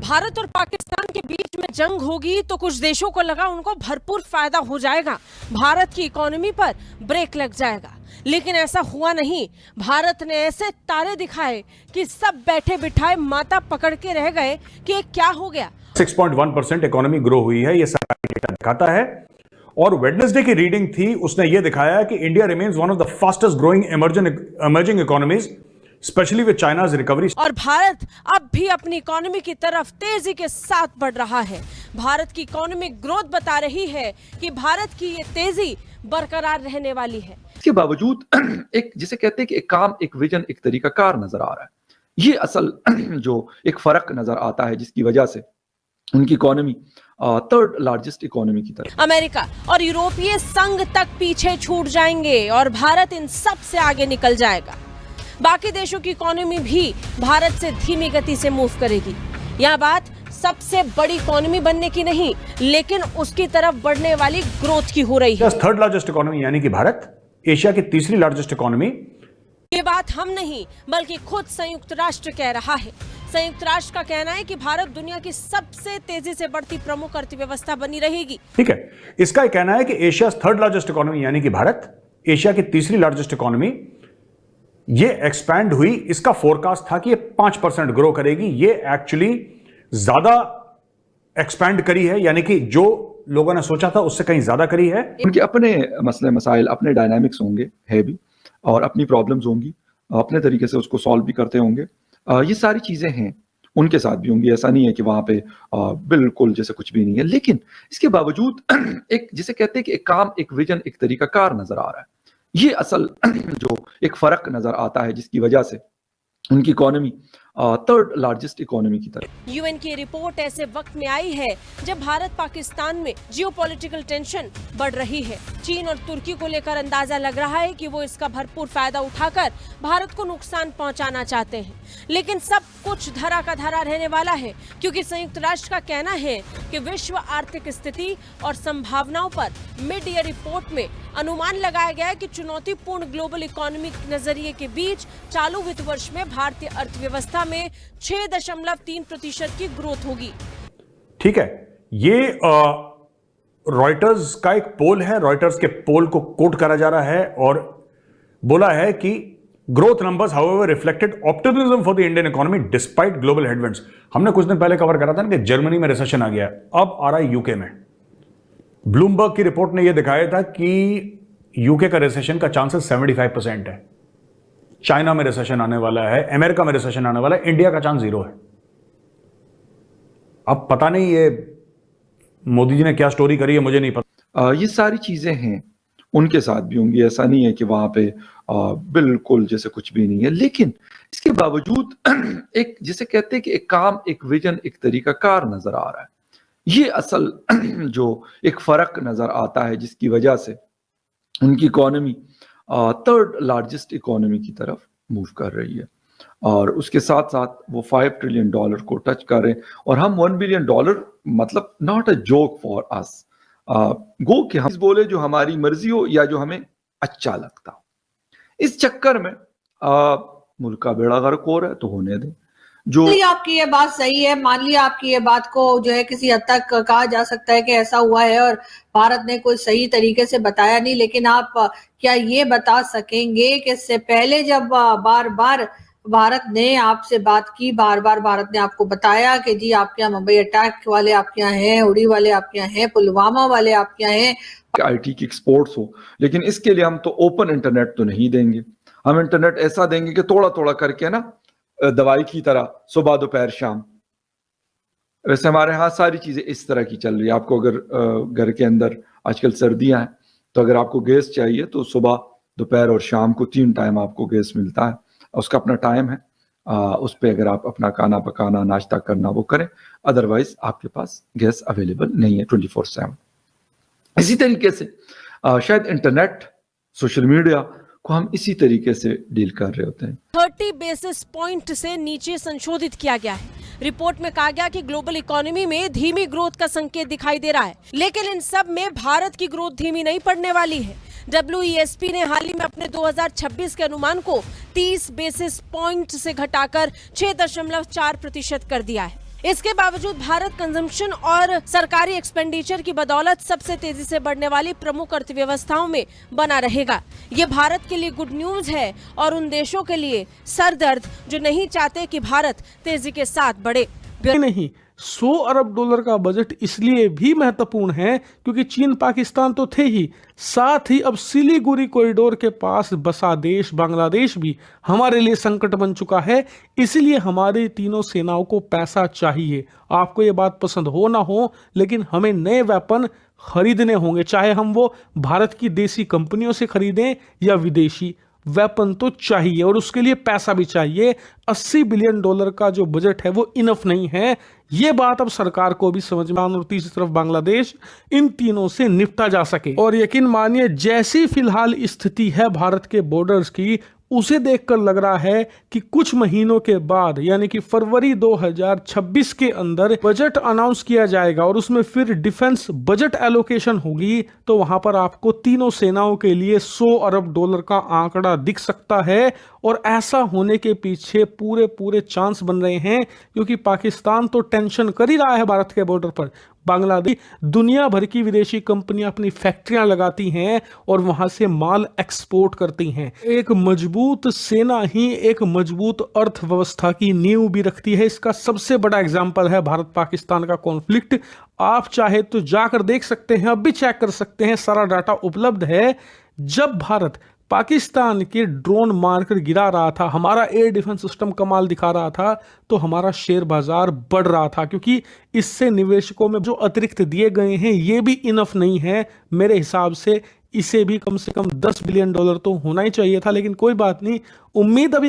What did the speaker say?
भारत और पाकिस्तान के बीच में जंग होगी तो कुछ देशों को लगा उनको भरपूर फायदा हो जाएगा, भारत की इकोनॉमी पर ब्रेक लग जाएगा। लेकिन ऐसा हुआ नहीं। भारत ने ऐसे तारे दिखाए कि सब बैठे बिठाए माथा पकड़ के रह गए कि ये क्या हो गया। 6.1% इकोनॉमी ग्रो हुई है, ये सरकारी डेटा दिखाता है। और वेडनेसडे की रीडिंग थी, उसने ये दिखाया कि India remains one of the fastest growing emerging economies, specially with China's recovery. और भारत अब भी अपनी इकोनॉमी की तरफ तेजी के साथ बढ़ रहा है। भारत की इकोनॉमिक ग्रोथ बता रही है कि भारत की ये तेजी बरकरार रहने वाली है। इसके बावजूद एक जिसे कहते हैं कि एक काम, एक विजन, एक तरीकाकार नजर आ रहा है। ये असल जो एक फर्क नजर आता है जिसकी वजह से उनकी इकोनॉमी थर्ड लार्जेस्ट इकोनॉमी की तरफ। अमेरिका और यूरोपीय संघ तक पीछे छूट जाएंगे और भारत इन सब से आगे निकल जाएगा। बाकी देशों की इकोनॉमी भी भारत से धीमी गति से मूव करेगी। यह बात सबसे बड़ी इकोनॉमी बनने की नहीं, लेकिन उसकी तरफ बढ़ने वाली ग्रोथ की हो रही है। थर्ड लार्जेस्ट इकोनॉमी यानी कि भारत एशिया की तीसरी लार्जेस्ट इकोनॉमी। ये बात हम नहीं बल्कि खुद संयुक्त राष्ट्र कह रहा है। संयुक्त राष्ट्र का कहना है कि भारत दुनिया की सबसे तेजी से बढ़ती प्रमुख अर्थव्यवस्था बनी रहेगी। ठीक है, इसका कहना है कि एशिया थर्ड लार्जेस्ट इकोनॉमी यानी कि भारत एशिया की तीसरी लार्जेस्ट इकोनॉमी ये एक्सपैंड हुई। इसका फोरकास्ट था कि ये 5% ग्रो करेगी। ये एक्चुअली ज्यादा एक्सपैंड करी है, यानी कि जो लोगों ने सोचा था उससे कहीं ज्यादा करी है। उनके अपने मसले मसाइल, अपने डायनामिक्स होंगे, है भी, और अपनी प्रॉब्लम्स होंगी, अपने तरीके से उसको सॉल्व भी करते होंगे। ये सारी चीजें हैं, उनके साथ भी होंगी। ऐसा नहीं है कि वहां पे बिल्कुल जैसे कुछ भी नहीं है, लेकिन इसके बावजूद एक जिसे कहते हैं कि एक काम, एक विजन, एक तरीकाकार नजर आ रहा है। ये असल जो एक फर्क नजर आता है जिसकी वजह से उनकी इकोनॉमी थर्ड लार्जेस्ट इकोनॉमी की तरफ। यूएन की रिपोर्ट ऐसे वक्त में आई है जब भारत पाकिस्तान में जियोपॉलिटिकल टेंशन बढ़ रही है। चीन और तुर्की को लेकर अंदाजा लग रहा है कि वो इसका भरपूर फायदा उठाकर भारत को नुकसान पहुंचाना चाहते हैं। लेकिन सब कुछ धरा का धरा रहने वाला है, क्योंकि संयुक्त राष्ट्र का कहना है कि विश्व आर्थिक स्थिति और संभावनाओं पर मिड ईयर रिपोर्ट में अनुमान लगाया गया है कि चुनौतीपूर्ण ग्लोबल इकोनॉमिक नजरिए के बीच चालू वित्त वर्ष में भारतीय अर्थव्यवस्था में 6.3% की ग्रोथ होगी। ठीक है, ये रॉयटर्स का एक पोल है। रॉयटर्स के पोल को कोट करा जा रहा है और बोला है कि growth numbers however reflected optimism for the Indian economy despite global headwinds. हमने कुछ दिन पहले कवर करा था ना कि जर्मनी में रिसेशन आ गया, अब आ रहा है यूके में। ब्लूमबर्ग की रिपोर्ट ने यह दिखाया था कि यूके का रिसेशन का चांसेस 75% है। चाइना में रिसेशन आने वाला है, अमेरिका में रिसेशन आने वाला है, इंडिया का चांस 0 है। अब पता नहीं ये मोदी जी ने क्या स्टोरी करी है, मुझे नहीं पता। ये सारी चीजें हैं, उनके साथ भी होंगी। ऐसा नहीं है कि वहां पे बिल्कुल जैसे कुछ भी नहीं है, लेकिन इसके बावजूद एक जिसे कहते हैं कि एक काम, एक विजन, एक तरीकाकार नजर आ रहा है। ये असल जो एक फर्क नजर आता है जिसकी वजह से उनकी इकोनॉमी थर्ड लार्जेस्ट इकोनॉमी की तरफ मूव कर रही है। और उसके साथ साथ वो $5 ट्रिलियन को टच कर रहे हैं। और हम $1 बिलियन, मतलब not a joke for us. Go कि हम बोले जो हमारी मर्जी हो या जो हमें अच्छा लगता हो। इस चक्कर में मुल्क का बेड़ा गर्क हो रहा है, तो होने दें। जो आपकी ये बात सही है, मान लिया आपकी ये बात को जो है किसी हद तक कहा जा सकता है कि ऐसा हुआ है और भारत ने कोई सही तरीके से बताया नहीं, लेकिन आप क्या ये बता सकेंगे कि इससे पहले जब बार बार भारत ने आपसे बात की, बार बार भारत ने आपको बताया कि जी आपके यहाँ मुंबई अटैक वाले आपके यहाँ हैं, उड़ी वाले आपके यहाँ हैं, पुलवामा वाले आपके यहाँ हैं, आईटी की एक्सपोर्ट्स हो, लेकिन इसके लिए हम तो ओपन इंटरनेट तो नहीं देंगे। हम इंटरनेट ऐसा देंगे कि थोड़ा थोड़ा करके ना, दवाई की तरह, सुबह दोपहर शाम। वैसे हमारे यहाँ सारी चीजें इस तरह की चल रही है। आपको अगर घर के अंदर आजकल सर्दियां हैं, तो अगर आपको गैस चाहिए तो सुबह, दोपहर और शाम को 3 टाइम आपको गैस मिलता है। उसका अपना टाइम है, उस पर अगर आप अपना खाना पकाना, नाश्ता करना वो करें, अदरवाइज आपके पास गैस अवेलेबल नहीं है 24/7। इसी तरीके से शायद इंटरनेट, सोशल मीडिया को हम इसी तरीके से डील कर रहे होते हैं। 30 बेसिस पॉइंट से नीचे संशोधित किया गया है। रिपोर्ट में कहा गया कि ग्लोबल इकोनॉमी में धीमी ग्रोथ का संकेत दिखाई दे रहा है, लेकिन इन सब में भारत की ग्रोथ धीमी नहीं पड़ने वाली है। WESP ने हाल ही में अपने 2026 के अनुमान को 30 बेसिस पॉइंट से घटाकर 6.4% कर दिया है। इसके बावजूद भारत कंजम्पशन और सरकारी एक्सपेंडिचर की बदौलत सबसे तेजी से बढ़ने वाली प्रमुख अर्थव्यवस्थाओं में बना रहेगा। ये भारत के लिए गुड न्यूज है और उन देशों के लिए सरदर्द जो नहीं चाहते कि भारत तेजी के साथ बढ़े। नहीं, 100 अरब डॉलर का बजट इसलिए भी महत्वपूर्ण है क्योंकि चीन पाकिस्तान तो थे ही, साथ ही अब सिलीगुड़ी कॉरिडोर के पास बसा देश बांग्लादेश भी हमारे लिए संकट बन चुका है। इसलिए हमारी तीनों सेनाओं को पैसा चाहिए। आपको ये बात पसंद हो ना हो, लेकिन हमें नए वेपन खरीदने होंगे, चाहे हम वो भारत की देसी कंपनियों से खरीदें या विदेशी। वेपन तो चाहिए और उसके लिए पैसा भी चाहिए। 80 बिलियन डॉलर का जो बजट है वो इनफ नहीं है। ये बात अब सरकार को भी समझ में आना और तीसरी तरफ बांग्लादेश, इन तीनों से निपटा जा सके। और यकीन मानिए, जैसी फिलहाल स्थिति है भारत के बॉर्डर्स की, उसे देखकर लग रहा है कि कुछ महीनों के बाद यानी कि फरवरी 2026 के अंदर बजट अनाउंस किया जाएगा और उसमें फिर डिफेंस बजट एलोकेशन होगी, तो वहां पर आपको तीनों सेनाओं के लिए 100 अरब डॉलर का आंकड़ा दिख सकता है। और ऐसा होने के पीछे पूरे चांस बन रहे हैं क्योंकि पाकिस्तान तो टेंशन कर ही रहा है भारत के बॉर्डर पर। बांग्लादेश, दुनिया भर की विदेशी कंपनियां अपनी फैक्ट्रियां लगाती हैं और वहां से माल एक्सपोर्ट करती हैं। एक मजबूत सेना ही एक मजबूत अर्थव्यवस्था की नींव भी रखती है। इसका सबसे बड़ा एग्जाम्पल है भारत पाकिस्तान का कॉन्फ्लिक्ट। आप चाहे तो जाकर देख सकते हैं, अब भी चेक कर सकते हैं, सारा डाटा उपलब्ध है। जब भारत पाकिस्तान के ड्रोन मारकर गिरा रहा था, हमारा एयर डिफेंस सिस्टम कमाल दिखा रहा था, तो हमारा शेयर बाजार बढ़ रहा था क्योंकि इससे निवेशकों में जो अतिरिक्त दिए गए हैं ये भी इनफ नहीं है। मेरे हिसाब से इसे भी कम से कम 10 बिलियन डॉलर तो होना ही चाहिए था, लेकिन कोई बात नहीं। उम्मीद अभी